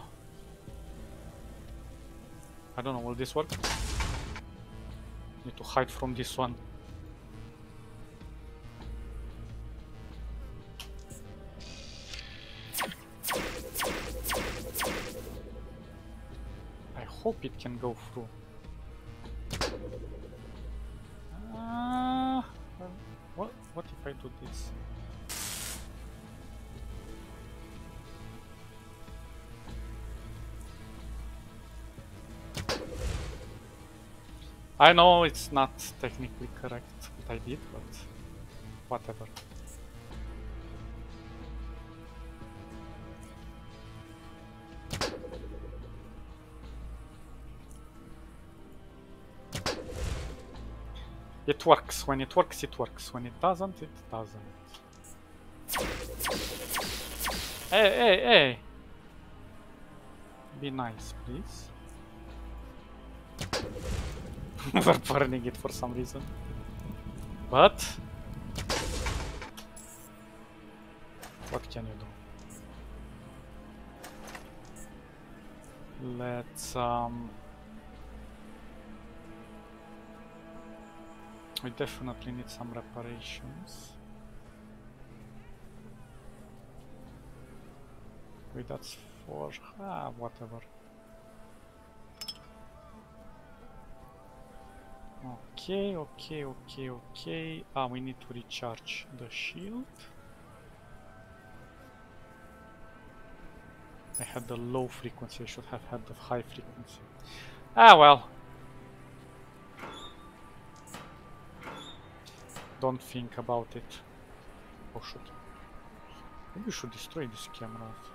Speaker 1: don't know, will this work? Need to hide from this one. I hope it can go through. What if I do this? I know it's not technically correct what I did, but whatever. It works. When it works, it works. When it doesn't, it doesn't. Hey! Be nice, please. We're burning it for some reason. But what can you do? Let's we definitely need some reparations. Wait, that's for whatever. Okay. We need to recharge the shield. I had the low frequency, I should have had the high frequency. Well. Don't think about it. Oh shit. Maybe you should destroy these cameras.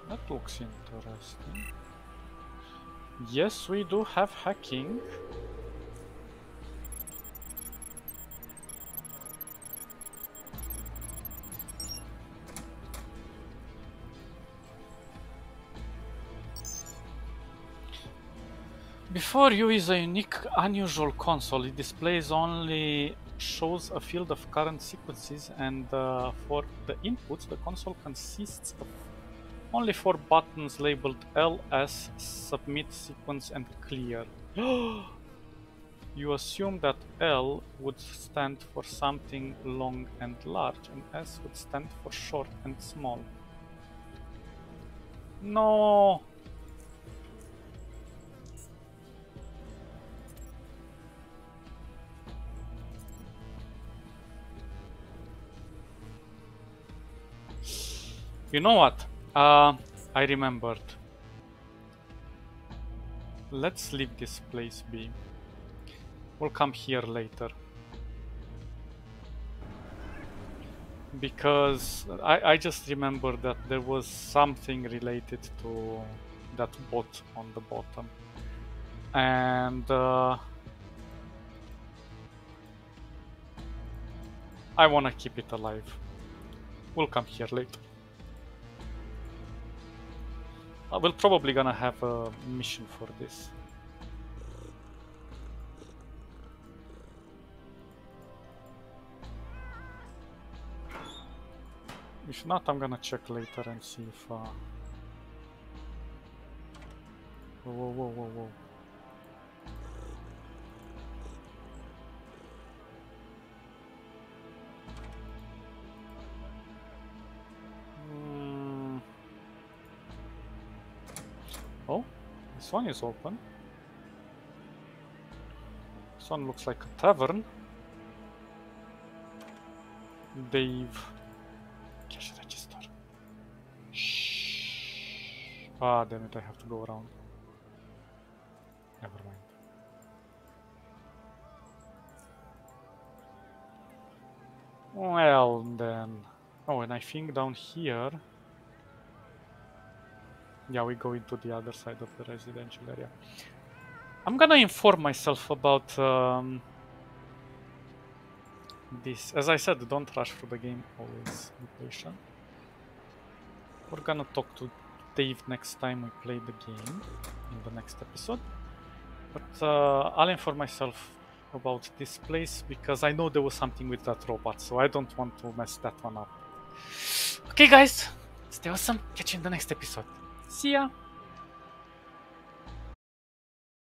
Speaker 1: That looks interesting. Yes, we do have hacking. Before you is a unique, unusual console. It displays only shows a field of current sequences, and for the inputs, the console consists of only 4 buttons labeled LS, submit, sequence, and clear. You assume that L would stand for something long and large, and S would stand for short and small. No! You know what? I remembered. Let's leave this place be. We'll come here later. Because I just remembered that there was something related to that bot on the bottom. And I wanna keep it alive. We'll come here later. We're probably gonna have a mission for this. If not, I'm gonna check later and see if... Whoa. Oh, this one is open. This one looks like a tavern. Dave. Cash register. Shh. Ah, damn it, I have to go around. Never mind. Well, then. Oh, and I think down here... Yeah, we go into the other side of the residential area. I'm gonna inform myself about this. As I said, don't rush through the game, always be patient. We're gonna talk to Dave next time we play the game, in the next episode. But I'll inform myself about this place, because I know there was something with that robot, so I don't want to mess that one up. Okay, guys, stay awesome. Catch you in the next episode. See ya.